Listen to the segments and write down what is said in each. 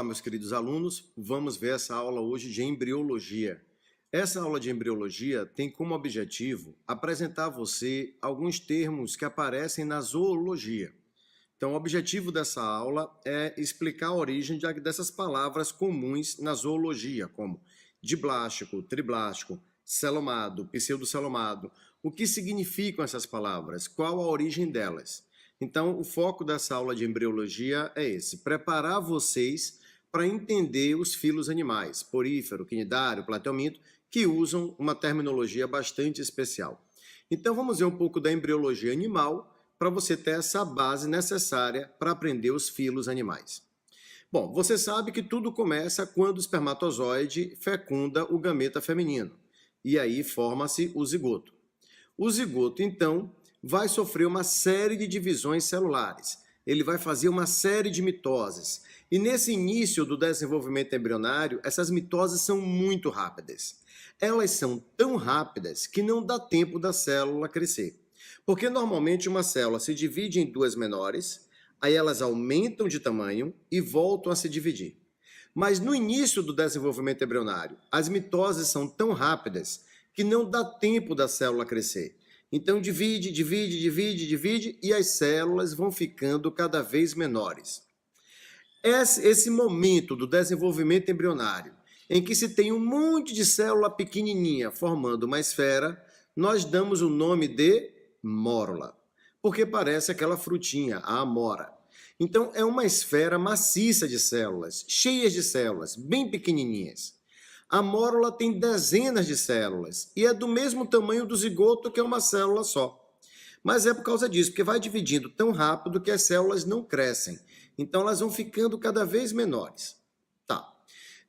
Olá, meus queridos alunos, vamos ver essa aula hoje de embriologia. Essa aula de embriologia tem como objetivo apresentar a você alguns termos que aparecem na zoologia. Então, o objetivo dessa aula é explicar a origem dessas palavras comuns na zoologia, como diblástico, triblástico, celomado, pseudocelomado. O que significam essas palavras? Qual a origem delas? Então, o foco dessa aula de embriologia é esse, preparar vocês para entender os filos animais, porífero, quinidário, plateuminto, que usam uma terminologia bastante especial. Então, vamos ver um pouco da embriologia animal para você ter essa base necessária para aprender os filos animais. Bom, você sabe que tudo começa quando o espermatozoide fecunda o gameta feminino, e aí forma-se o zigoto. O zigoto, então, vai sofrer uma série de divisões celulares. Ele vai fazer uma série de mitoses. E nesse início do desenvolvimento embrionário, essas mitoses são muito rápidas. Elas são tão rápidas que não dá tempo da célula crescer. Porque normalmente uma célula se divide em duas menores, aí elas aumentam de tamanho e voltam a se dividir. Mas no início do desenvolvimento embrionário, as mitoses são tão rápidas que não dá tempo da célula crescer. Então, divide, e as células vão ficando cada vez menores. Esse momento do desenvolvimento embrionário, em que se tem um monte de célula pequenininha formando uma esfera, nós damos o nome de mórula, porque parece aquela frutinha, a amora. Então, é uma esfera maciça de células, cheias de células, bem pequenininhas. A mórula tem dezenas de células e é do mesmo tamanho do zigoto, que é uma célula só. Mas é por causa disso, porque vai dividindo tão rápido que as células não crescem. Então elas vão ficando cada vez menores. Tá.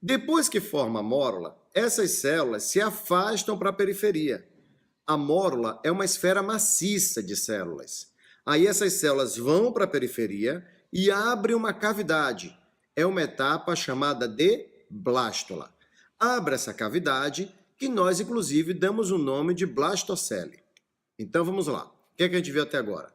Depois que forma a mórula, essas células se afastam para a periferia. A mórula é uma esfera maciça de células. Aí essas células vão para a periferia e abrem uma cavidade. É uma etapa chamada de blástula. Abre essa cavidade, que nós, inclusive, damos o nome de blastocele. Então, vamos lá. O que a gente viu até agora?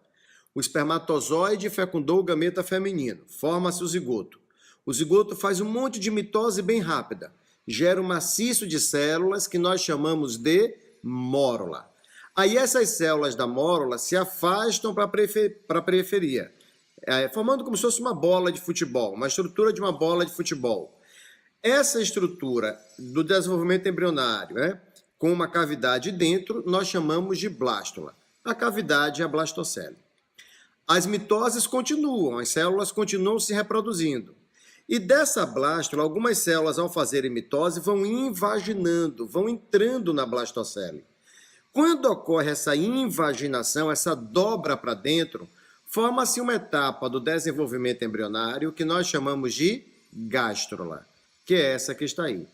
O espermatozoide fecundou o gameta feminino, forma-se o zigoto. O zigoto faz um monte de mitose bem rápida, gera um maciço de células que nós chamamos de mórula. Aí essas células da mórula se afastam para a periferia, formando como se fosse uma bola de futebol, uma estrutura de uma bola de futebol. Essa estrutura do desenvolvimento embrionário, com uma cavidade dentro, nós chamamos de blástula. A cavidade é a blastocele. As mitoses continuam, as células continuam se reproduzindo. E dessa blástula, algumas células, ao fazerem mitose, vão invaginando, vão entrando na blastocele. Quando ocorre essa invaginação, essa dobra para dentro, forma-se uma etapa do desenvolvimento embrionário que nós chamamos de gástrula, que é essa que está aí.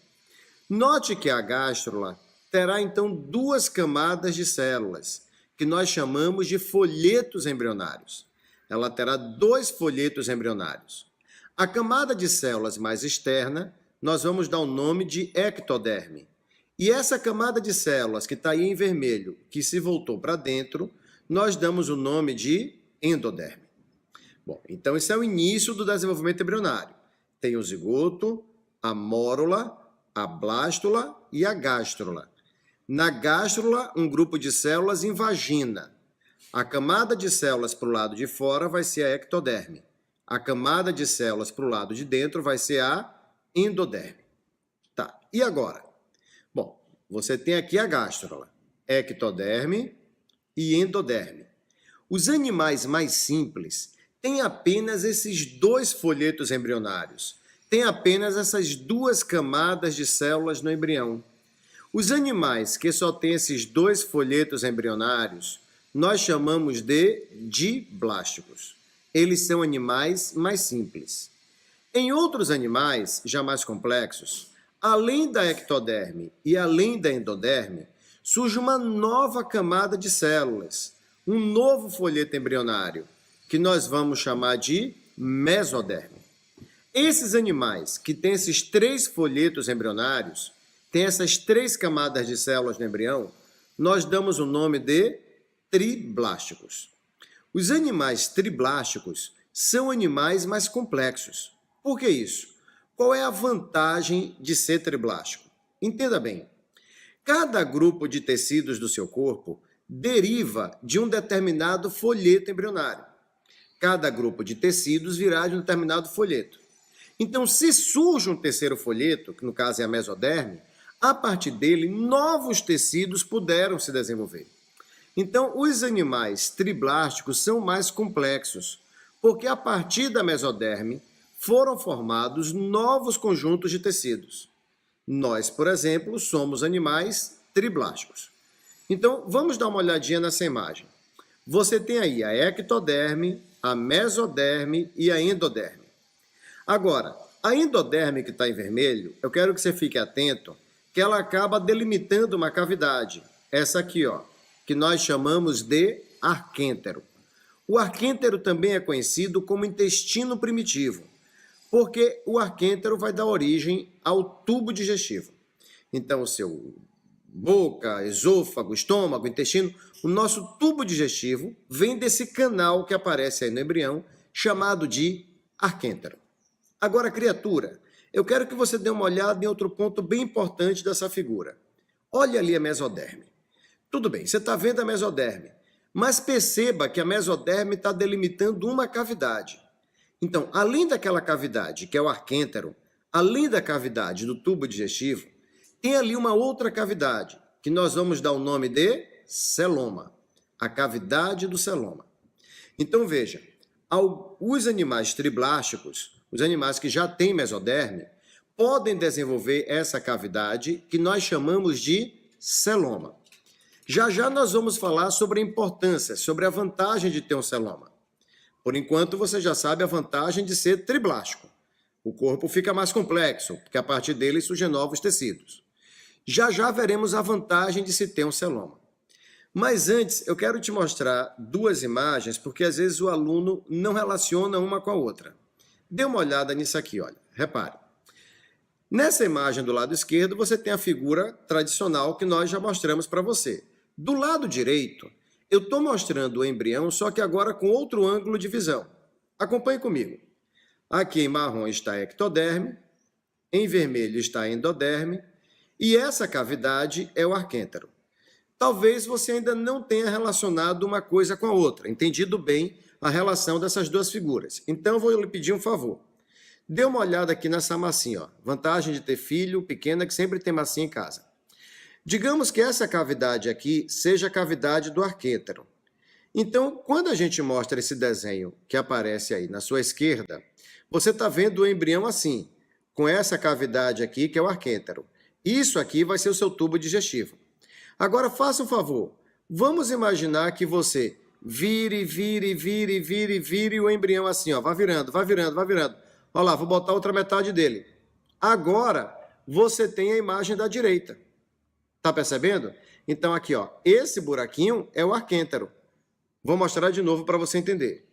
Note que a gástrula terá, então, duas camadas de células, que nós chamamos de folhetos embrionários. Ela terá dois folhetos embrionários. A camada de células mais externa, nós vamos dar o nome de ectoderme. E essa camada de células, que está aí em vermelho, que se voltou para dentro, nós damos o nome de endoderme. Bom, então esse é o início do desenvolvimento embrionário. Tem o zigoto, a mórula, a blástula e a gástrula. Na gástrula, um grupo de células invagina. A camada de células para o lado de fora vai ser a ectoderme. A camada de células para o lado de dentro vai ser a endoderme. Tá, e agora? Bom, você tem aqui a gástrula, ectoderme e endoderme. Os animais mais simples têm apenas esses dois folhetos embrionários. Tem apenas essas duas camadas de células no embrião. Os animais que só têm esses dois folhetos embrionários, nós chamamos de diblásticos. Eles são animais mais simples. Em outros animais, já mais complexos, além da ectoderme e além da endoderme, surge uma nova camada de células, um novo folheto embrionário, que nós vamos chamar de mesoderme. Esses animais que têm esses três folhetos embrionários, têm essas três camadas de células no embrião, nós damos o nome de triblásticos. Os animais triblásticos são animais mais complexos. Por que isso? Qual é a vantagem de ser triblástico? Entenda bem, cada grupo de tecidos do seu corpo deriva de um determinado folheto embrionário. Cada grupo de tecidos virá de um determinado folheto. Então, se surge um terceiro folheto, que no caso é a mesoderme, a partir dele, novos tecidos puderam se desenvolver. Então, os animais triblásticos são mais complexos, porque a partir da mesoderme foram formados novos conjuntos de tecidos. Nós, por exemplo, somos animais triblásticos. Então, vamos dar uma olhadinha nessa imagem. Você tem aí a ectoderme, a mesoderme e a endoderme. Agora, a endoderme que está em vermelho, eu quero que você fique atento, que ela acaba delimitando uma cavidade. Essa aqui, ó, que nós chamamos de arquêntero. O arquêntero também é conhecido como intestino primitivo, porque o arquêntero vai dar origem ao tubo digestivo. Então, o seu boca, esôfago, estômago, intestino, o nosso tubo digestivo vem desse canal que aparece aí no embrião, chamado de arquêntero. Agora, criatura, eu quero que você dê uma olhada em outro ponto bem importante dessa figura. Olha ali a mesoderme. Tudo bem, você está vendo a mesoderme, mas perceba que a mesoderme está delimitando uma cavidade. Então, além daquela cavidade, que é o arquêntero, além da cavidade do tubo digestivo, tem ali uma outra cavidade, que nós vamos dar o nome de celoma, a cavidade do celoma. Então, veja, os animais triblásticos, os animais que já têm mesoderme, podem desenvolver essa cavidade que nós chamamos de celoma. Já já nós vamos falar sobre a importância, sobre a vantagem de ter um celoma. Por enquanto, você já sabe a vantagem de ser triblástico. O corpo fica mais complexo, porque a partir dele surgem novos tecidos. Já já veremos a vantagem de se ter um celoma. Mas antes, eu quero te mostrar duas imagens, porque às vezes o aluno não relaciona uma com a outra. Dê uma olhada nisso aqui, olha. Repare. Nessa imagem do lado esquerdo, você tem a figura tradicional que nós já mostramos para você. Do lado direito, eu estou mostrando o embrião, só que agora com outro ângulo de visão. Acompanhe comigo. Aqui em marrom está a ectoderme, em vermelho está a endoderme, e essa cavidade é o arquêntero. Talvez você ainda não tenha relacionado uma coisa com a outra, entendido bem a relação dessas duas figuras. Então, eu vou lhe pedir um favor. Dê uma olhada aqui nessa massinha, ó. Vantagem de ter filho pequeno é que sempre tem massinha em casa. Digamos que essa cavidade aqui seja a cavidade do arquêntero. Então, quando a gente mostra esse desenho que aparece aí na sua esquerda, você está vendo o embrião assim, com essa cavidade aqui que é o arquêntero. Isso aqui vai ser o seu tubo digestivo. Agora, faça um favor. Vamos imaginar que você vire o embrião assim, ó. Vai virando. Olha lá, vou botar outra metade dele. Agora, você tem a imagem da direita. Tá percebendo? Então, aqui, ó, esse buraquinho é o arquêntero. Vou mostrar de novo para você entender.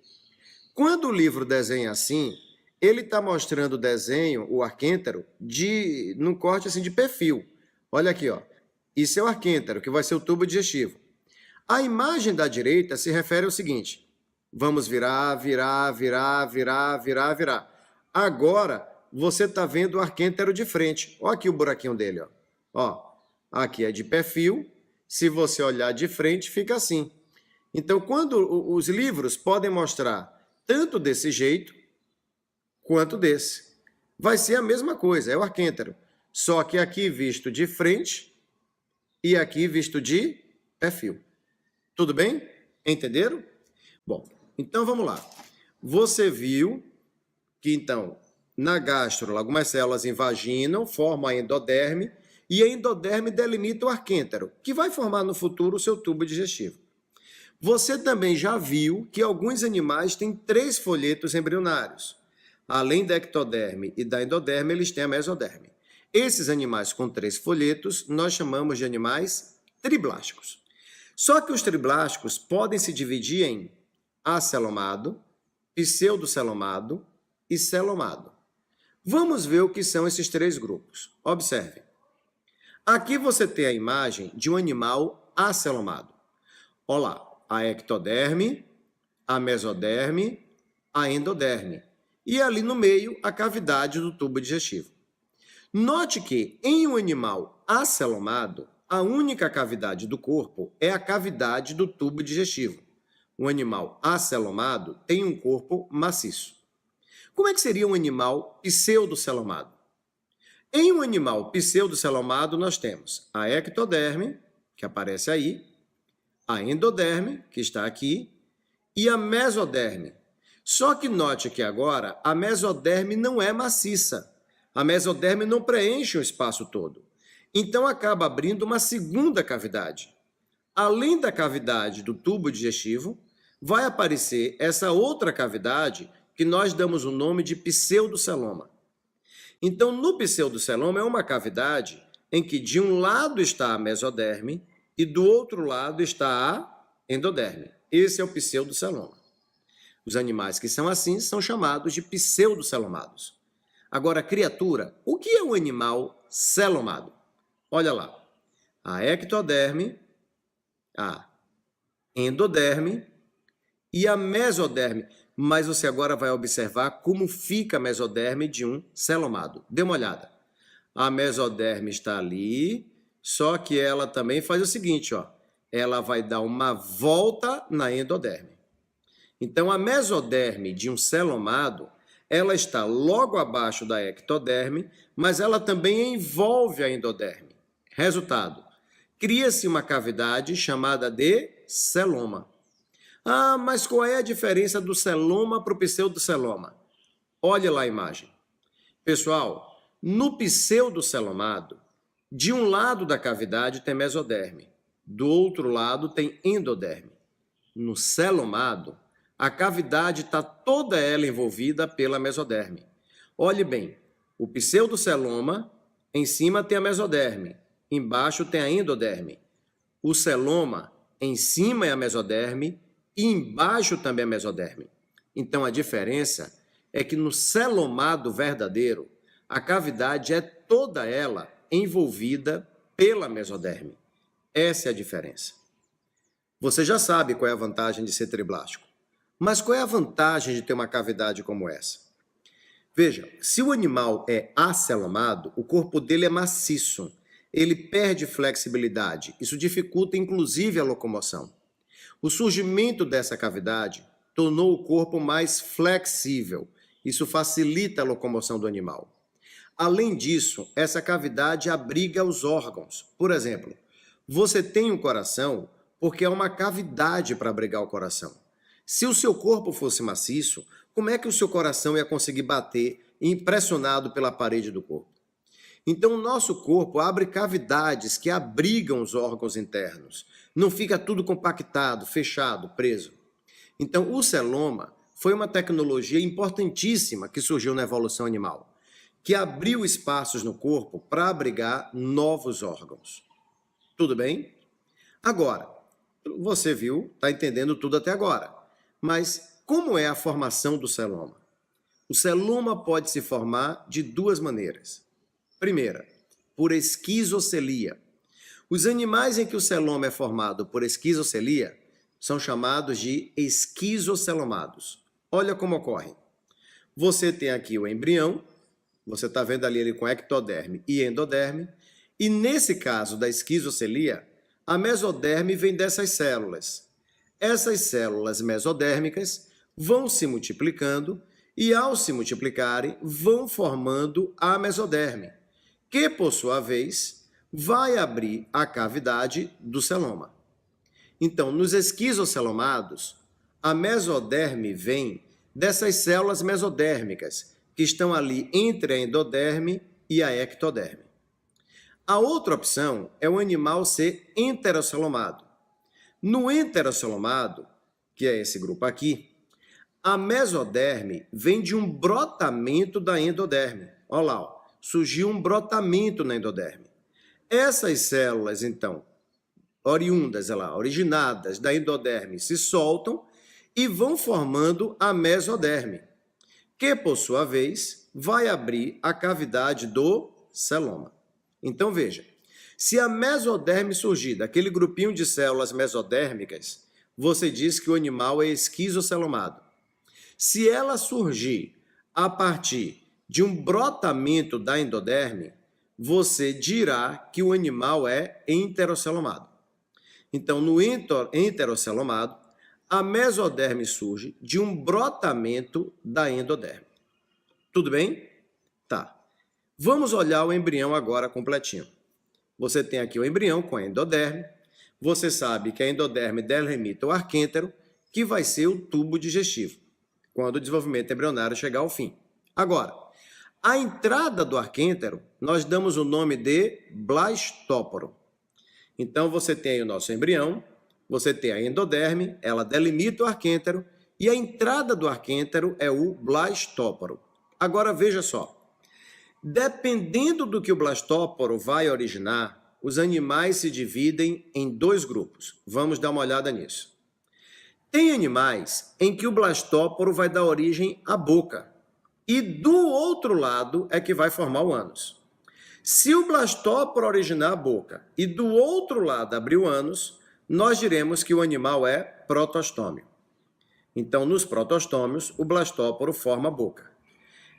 Quando o livro desenha assim, ele está mostrando o desenho, o arquêntero, num corte assim de perfil. Olha aqui, ó. Isso é o arquêntero, que vai ser o tubo digestivo. A imagem da direita se refere ao seguinte. Vamos virar. Agora, você está vendo o arquêntero de frente. Olha aqui o buraquinho dele, ó. Ó, aqui é de perfil. Se você olhar de frente, fica assim. Então, quando os livros podem mostrar tanto desse jeito, quanto desse. Vai ser a mesma coisa, é o arquêntero. Só que aqui visto de frente e aqui visto de perfil. Tudo bem? Entenderam? Bom, então vamos lá. Você viu que, então, na gastro, algumas células invaginam, formam a endoderme, e a endoderme delimita o arquêntero, que vai formar no futuro o seu tubo digestivo. Você também já viu que alguns animais têm 3 folhetos embrionários. Além da ectoderme e da endoderme, eles têm a mesoderme. Esses animais com 3 folhetos, nós chamamos de animais triblásticos. Só que os triblásticos podem se dividir em acelomado, pseudocelomado e celomado. Vamos ver o que são esses 3 grupos. Observe. Aqui você tem a imagem de um animal acelomado. Olha lá, a ectoderme, a mesoderme, a endoderme. e ali no meio a cavidade do tubo digestivo. Note que em um animal acelomado, a única cavidade do corpo é a cavidade do tubo digestivo. Um animal acelomado tem um corpo maciço. Como é que seria um animal pseudocelomado? Em um animal pseudocelomado, nós temos a ectoderme, que aparece aí, a endoderme, que está aqui, e a mesoderme. Só que note que agora a mesoderme não é maciça. A mesoderme não preenche o espaço todo. Então acaba abrindo uma segunda cavidade. Além da cavidade do tubo digestivo, vai aparecer essa outra cavidade que nós damos o nome de pseudoceloma. Então, no pseudoceloma é uma cavidade em que de um lado está a mesoderme e do outro lado está a endoderme. Esse é o pseudoceloma. Os animais que são assim são chamados de pseudocelomados. Agora, criatura, o que é um animal celomado? Olha lá, a ectoderme, a endoderme e a mesoderme. Mas você agora vai observar como fica a mesoderme de um celomado. Dê uma olhada. A mesoderme está ali, só que ela também faz o seguinte, ó. Ela vai dar uma volta na endoderme. Então, a mesoderme de um celomado, ela está logo abaixo da ectoderme, mas ela também envolve a endoderme. Resultado, cria-se uma cavidade chamada de celoma. Ah, mas qual é a diferença do celoma para o pseudoceloma? Olha lá a imagem. Pessoal, no pseudocelomado, de um lado da cavidade tem mesoderme, do outro lado tem endoderme. No celomado, a cavidade está toda ela envolvida pela mesoderme. Olhe bem, o pseudoceloma, em cima tem a mesoderme, embaixo tem a endoderme. O celoma, em cima é a mesoderme e embaixo também é a mesoderme. Então, a diferença é que no celomado verdadeiro, a cavidade é toda ela envolvida pela mesoderme. Essa é a diferença. Você já sabe qual é a vantagem de ser triblástico. Mas qual é a vantagem de ter uma cavidade como essa? Veja, se o animal é acelomado, o corpo dele é maciço. Ele perde flexibilidade. Isso dificulta, inclusive, a locomoção. O surgimento dessa cavidade tornou o corpo mais flexível. Isso facilita a locomoção do animal. Além disso, essa cavidade abriga os órgãos. Por exemplo, você tem um coração porque é uma cavidade para abrigar o coração. Se o seu corpo fosse maciço, como é que o seu coração ia conseguir bater impressionado pela parede do corpo? Então, o nosso corpo abre cavidades que abrigam os órgãos internos. Não fica tudo compactado, fechado, preso. Então, o celoma foi uma tecnologia importantíssima que surgiu na evolução animal, que abriu espaços no corpo para abrigar novos órgãos. Tudo bem? Agora, você viu, está entendendo tudo até agora. Mas como é a formação do celoma? O celoma pode se formar de duas maneiras. Primeira, por esquizocelia. Os animais em que o celoma é formado por esquizocelia são chamados de esquizocelomados. Olha como ocorre. Você tem aqui o embrião, você está vendo ali ele com ectoderme e endoderme, e nesse caso da esquizocelia, a mesoderme vem dessas células. Essas células mesodérmicas vão se multiplicando e, ao se multiplicarem, vão formando a mesoderme, que, por sua vez, vai abrir a cavidade do celoma. Então, nos esquizocelomados, a mesoderme vem dessas células mesodérmicas, que estão ali entre a endoderme e a ectoderme. A outra opção é o animal ser enterocelomado. No enterocelomado, que é esse grupo aqui, a mesoderme vem de um brotamento da endoderme. Olha lá, ó, surgiu um brotamento na endoderme. Essas células, então, oriundas, originadas da endoderme, se soltam e vão formando a mesoderme, que, por sua vez, vai abrir a cavidade do celoma. Então, veja, se a mesoderme surgir daquele grupinho de células mesodérmicas, você diz que o animal é esquizocelomado. Se ela surgir a partir de um brotamento da endoderme, você dirá que o animal é enteroccelomado. Então, no enteroccelomado, a mesoderme surge de um brotamento da endoderme. Tudo bem? Tá. Vamos olhar o embrião agora completinho. Você tem aqui o embrião com a endoderme. Você sabe que a endoderme delimita o arquêntero, que vai ser o tubo digestivo, quando o desenvolvimento embrionário chegar ao fim. Agora, a entrada do arquêntero, nós damos o nome de blastóporo. Então, você tem aí o nosso embrião, você tem a endoderme, ela delimita o arquêntero, e a entrada do arquêntero é o blastóporo. Agora, veja só. Dependendo do que o blastóporo vai originar, os animais se dividem em dois grupos. Vamos dar uma olhada nisso. Tem animais em que o blastóporo vai dar origem à boca, e do outro lado é que vai formar o ânus. Se o blastóporo originar a boca e do outro lado abrir o ânus, nós diremos que o animal é protostômio. Então, nos protostômios, o blastóporo forma a boca.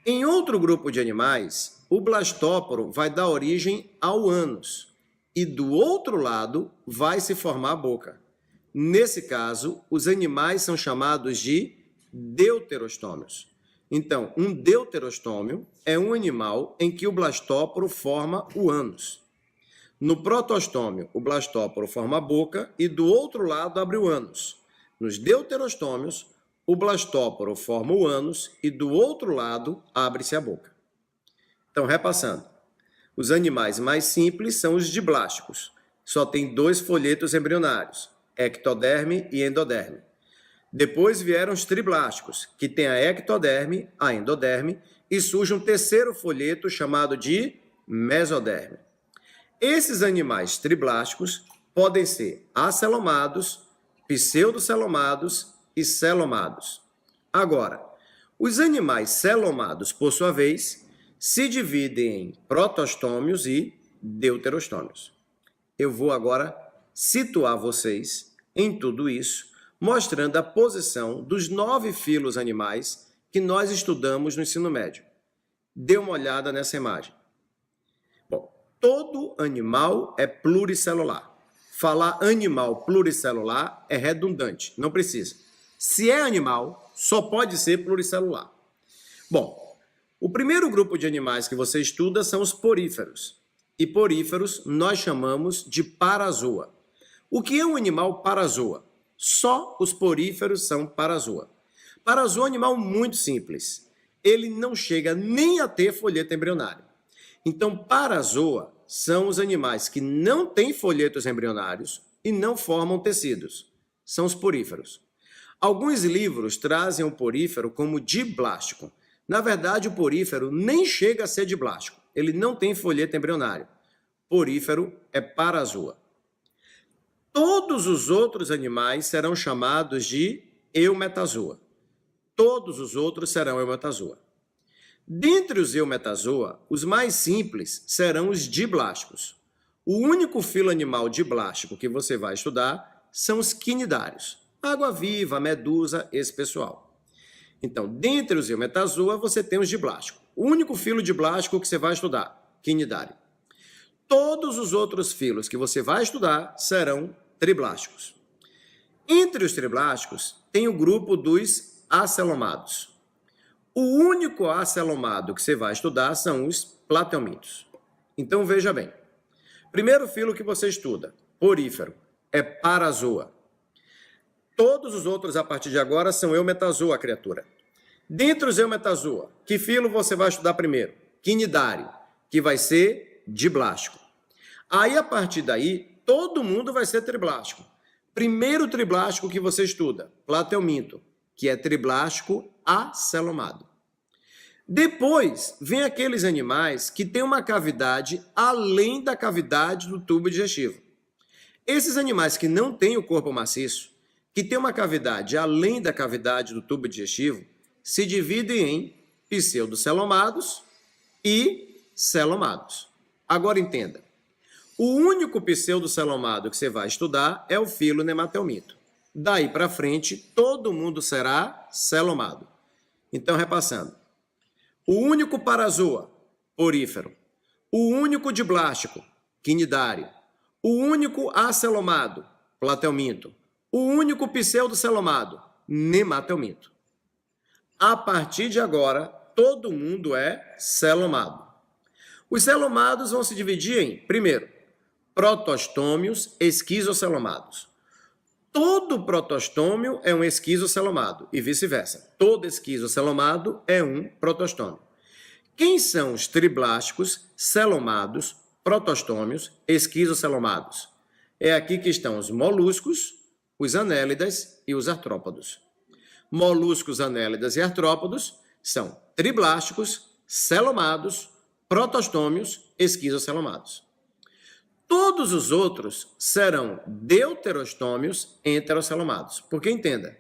Em outro grupo de animais, o blastóporo vai dar origem ao ânus e do outro lado vai se formar a boca. Nesse caso, os animais são chamados de deuterostômios. Então, um deuterostômio é um animal em que o blastóporo forma o ânus. No protostômio, o blastóporo forma a boca e do outro lado abre o ânus. Nos deuterostômios, o blastóporo forma o ânus e do outro lado abre-se a boca. Então, repassando. Os animais mais simples são os diblásticos. Só tem dois folhetos embrionários, ectoderme e endoderme. Depois vieram os triblásticos, que tem a ectoderme, a endoderme, e surge um terceiro folheto chamado de mesoderme. Esses animais triblásticos podem ser acelomados, pseudocelomados e celomados. Agora, os animais celomados, por sua vez, se dividem em protostômios e deuterostômios. Eu vou agora situar vocês em tudo isso, mostrando a posição dos 9 filos animais que nós estudamos no ensino médio. Dê uma olhada nessa imagem. Bom, todo animal é pluricelular. Falar animal pluricelular é redundante, não precisa. Se é animal, só pode ser pluricelular. Bom, o primeiro grupo de animais que você estuda são os poríferos. E poríferos nós chamamos de parazoa. O que é um animal parazoa? Só os poríferos são parazoa. Parazoa é um animal muito simples. Ele não chega nem a ter folheto embrionário. Então, parazoa são os animais que não têm folhetos embrionários e não formam tecidos. São os poríferos. Alguns livros trazem o porífero como diblástico. Na verdade, o porífero nem chega a ser diblástico. Ele não tem folheto embrionário. Porífero é parazoa. Todos os outros animais serão chamados de eumetazoa. Todos os outros serão eumetazoa. Dentre os eumetazoa, os mais simples serão os diblásticos. O único filo animal diblástico que você vai estudar são os quinidários. Água-viva, medusa, esse pessoal. Então, dentre os eumetazoa, você tem os diblásticos. O único filo diblástico que você vai estudar, quinidário. Todos os outros filos que você vai estudar serão triblásticos. Entre os triblásticos, tem o grupo dos acelomados. O único acelomado que você vai estudar são os plateumintos. Então, veja bem. Primeiro filo que você estuda, porífero, é parazoa. Todos os outros, a partir de agora, são eumetazoa, criatura. Dentre os eumetazoa, que filo você vai estudar primeiro? Quinidário, que vai ser diblástico. Aí, a partir daí, todo mundo vai ser triblástico. Primeiro triblástico que você estuda, plateuminto, que é triblástico acelomado. Depois, vem aqueles animais que têm uma cavidade além da cavidade do tubo digestivo. Esses animais que não têm o corpo maciço, que têm uma cavidade além da cavidade do tubo digestivo, se dividem em pseudocelomados e celomados. Agora entenda. O único pseudocelomado que você vai estudar é o filo nematelminto. Daí para frente, todo mundo será celomado. Então, repassando. O único parazoa, porífero. O único diblástico, quinidário. O único acelomado, platelminto. O único pseudocelomado, nematelminto. A partir de agora, todo mundo é celomado. Os celomados vão se dividir em, primeiro, protostômios esquizocelomados. Todo protostômio é um esquizocelomado e vice-versa. Todo esquizocelomado é um protostômio. Quem são os triblásticos, celomados, protostômios, esquizocelomados? É aqui que estão os moluscos, os anélidas e os artrópodos. Moluscos, anélidas e artrópodos são triblásticos, celomados, protostômios, esquizocelomados. Todos os outros serão deuterostômios enterocelomados. Porque entenda,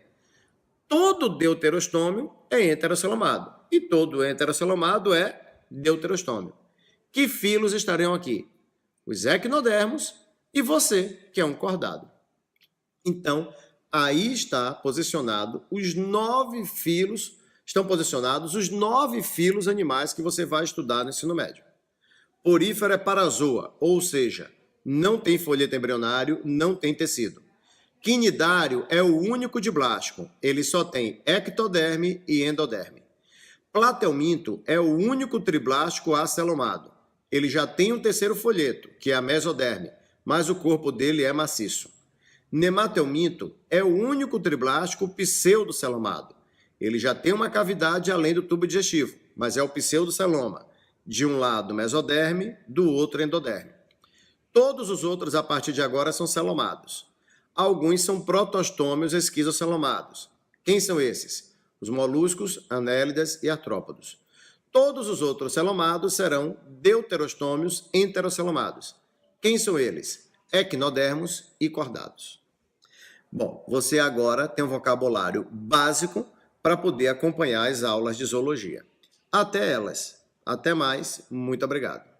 todo deuterostômio é enterocelomado e todo enterocelomado é deuterostômio. Que filos estarão aqui? Os equinodermos e você, que é um cordado. Então, aí está posicionado os 9 filos, estão posicionados os 9 filos animais que você vai estudar no ensino médio. Porífero é parazoa, ou seja, não tem folheto embrionário, não tem tecido. Quinidário é o único diblástico, ele só tem ectoderme e endoderme. Platelminto é o único triblástico acelomado. Ele já tem um terceiro folheto, que é a mesoderme, mas o corpo dele é maciço. Nematelminto é o único triblástico pseudocelomado. Ele já tem uma cavidade além do tubo digestivo, mas é o pseudoceloma. De um lado mesoderme, do outro endoderme. Todos os outros, a partir de agora, são celomados. Alguns são protostômios esquizocelomados. Quem são esses? Os moluscos, anélidas e artrópodos. Todos os outros celomados serão deuterostômios enterocelomados. Quem são eles? Equinodermos e cordados. Bom, você agora tem um vocabulário básico para poder acompanhar as aulas de zoologia. Até elas. Até mais. Muito obrigado.